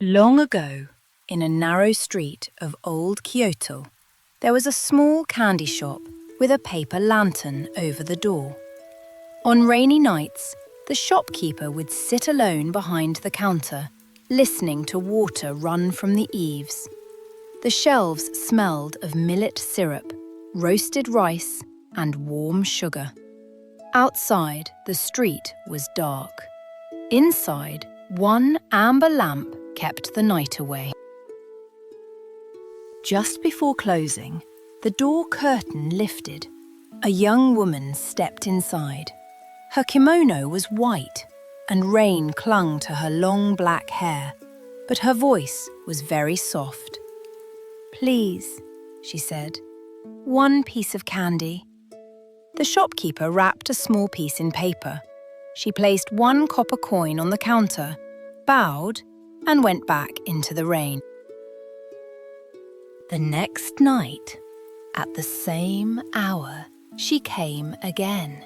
Long ago, in a narrow street of old Kyoto, there was a small candy shop with a paper lantern over the door. On rainy nights, the shopkeeper would sit alone behind the counter, listening to water run from the eaves. The shelves smelled of millet syrup, roasted rice, and warm sugar. Outside, the street was dark. Inside, one amber lamp kept the night away. Just before closing, the door curtain lifted. A young woman stepped inside. Her kimono was white, and rain clung to her long black hair, but her voice was very soft. "Please," she said, "one piece of candy." The shopkeeper wrapped a small piece in paper. She placed one copper coin on the counter, bowed, and went back into the rain. The next night, at the same hour, she came again.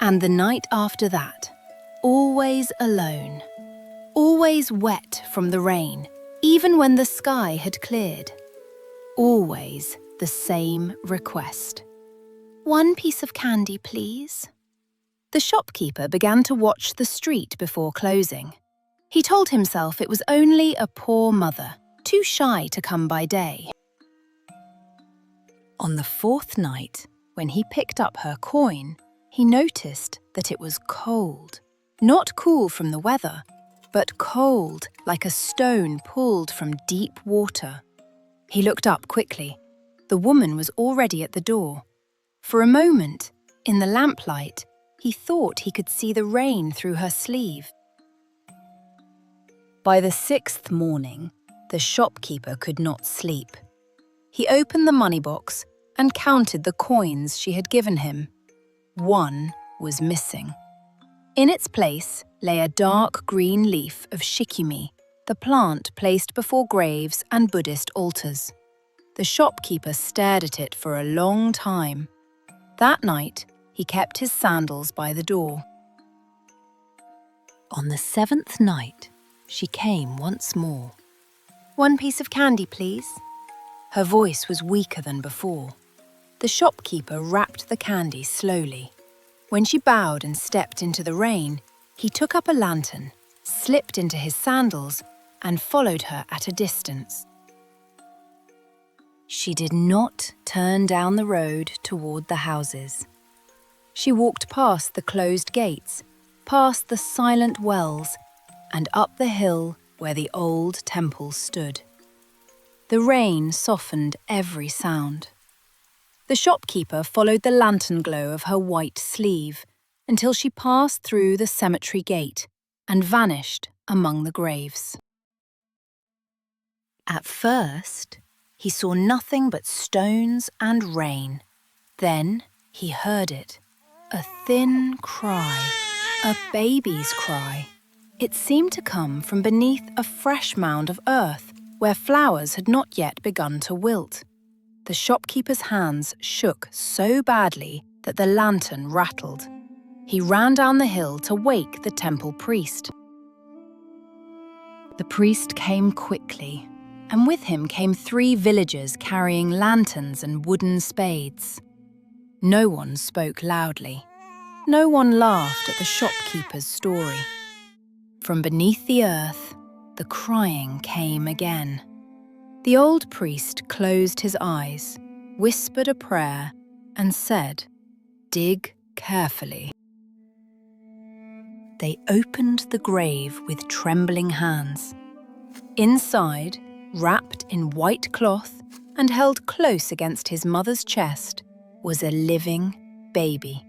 And the night after that, always alone, always wet from the rain, even when the sky had cleared. Always the same request. "One piece of candy, please." The shopkeeper began to watch the street before closing. He told himself it was only a poor mother, too shy to come by day. On the fourth night, when he picked up her coin, he noticed that it was cold. Not cool from the weather, but cold like a stone pulled from deep water. He looked up quickly. The woman was already at the door. For a moment, in the lamplight, he thought he could see the rain through her sleeve. By the sixth morning, the shopkeeper could not sleep. He opened the money box and counted the coins she had given him. One was missing. In its place lay a dark green leaf of shikimi, the plant placed before graves and Buddhist altars. The shopkeeper stared at it for a long time. That night, he kept his sandals by the door. On the seventh night, she came once more. "One piece of candy, please." Her voice was weaker than before. The shopkeeper wrapped the candy slowly. When she bowed and stepped into the rain, he took up a lantern, slipped into his sandals, and followed her at a distance. She did not turn down the road toward the houses. She walked past the closed gates, past the silent wells, and up the hill where the old temple stood. The rain softened every sound. The shopkeeper followed the lantern glow of her white sleeve until she passed through the cemetery gate and vanished among the graves. At first, he saw nothing but stones and rain. Then he heard it, a thin cry, a baby's cry. It seemed to come from beneath a fresh mound of earth where flowers had not yet begun to wilt. The shopkeeper's hands shook so badly that the lantern rattled. He ran down the hill to wake the temple priest. The priest came quickly, and with him came 3 villagers carrying lanterns and wooden spades. No one spoke loudly. No one laughed at the shopkeeper's story. From beneath the earth, the crying came again. The old priest closed his eyes, whispered a prayer, and said, "Dig carefully." They opened the grave with trembling hands. Inside, wrapped in white cloth and held close against his mother's chest, was a living baby.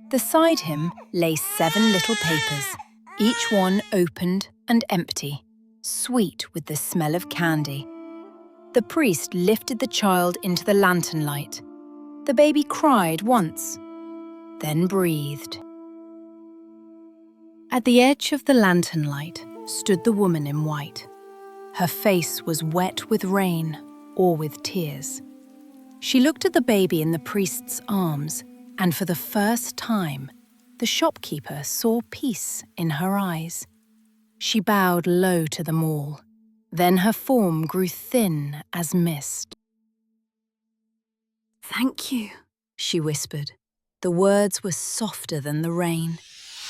Beside him lay 7 little papers, each one opened and empty, sweet with the smell of candy. The priest lifted the child into the lantern light. The baby cried once, then breathed. At the edge of the lantern light stood the woman in white. Her face was wet with rain or with tears. She looked at the baby in the priest's arms, and for the first time, the shopkeeper saw peace in her eyes. She bowed low to them all, Then her form grew thin as mist. "Thank you," she whispered. The words were softer than the rain.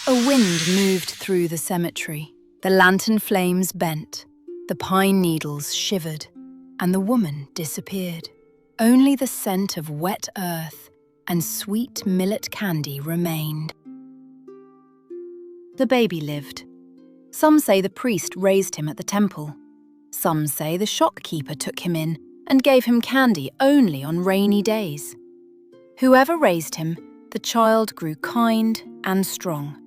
A wind moved through the cemetery. The lantern flames bent, the pine needles shivered, and the woman disappeared. Only the scent of wet earth and sweet millet candy remained. The baby lived. Some say the priest raised him at the temple. Some say the shopkeeper took him in and gave him candy only on rainy days. Whoever raised him, the child grew kind and strong.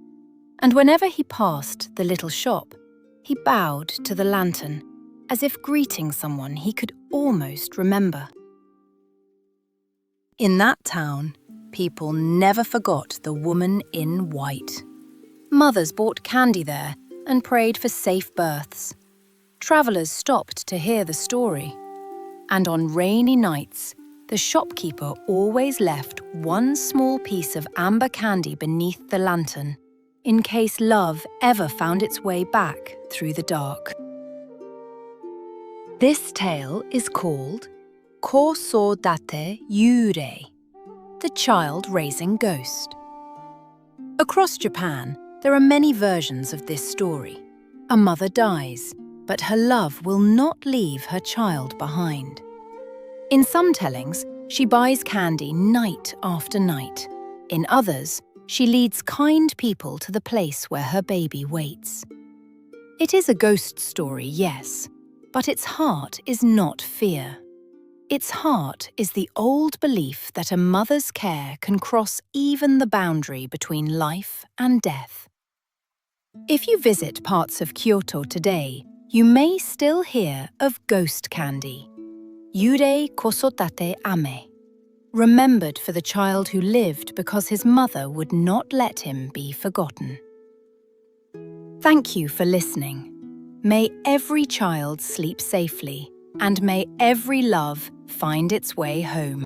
And whenever he passed the little shop, he bowed to the lantern, as if greeting someone he could almost remember. In that town, people never forgot the woman in white. Mothers bought candy there and prayed for safe births. Travellers stopped to hear the story. And on rainy nights, the shopkeeper always left one small piece of amber candy beneath the lantern, in case love ever found its way back through the dark. This tale is called Kosodate Yurei, the child-raising ghost. Across Japan, there are many versions of this story. A mother dies, but her love will not leave her child behind. In some tellings, she buys candy night after night. In others, she leads kind people to the place where her baby waits. It is a ghost story, yes, but its heart is not fear. Its heart is the old belief that a mother's care can cross even the boundary between life and death. If you visit parts of Kyoto today, you may still hear of ghost candy, Yurei Kosodate Ame, remembered for the child who lived because his mother would not let him be forgotten. Thank you for listening. May every child sleep safely, and may every love find its way home.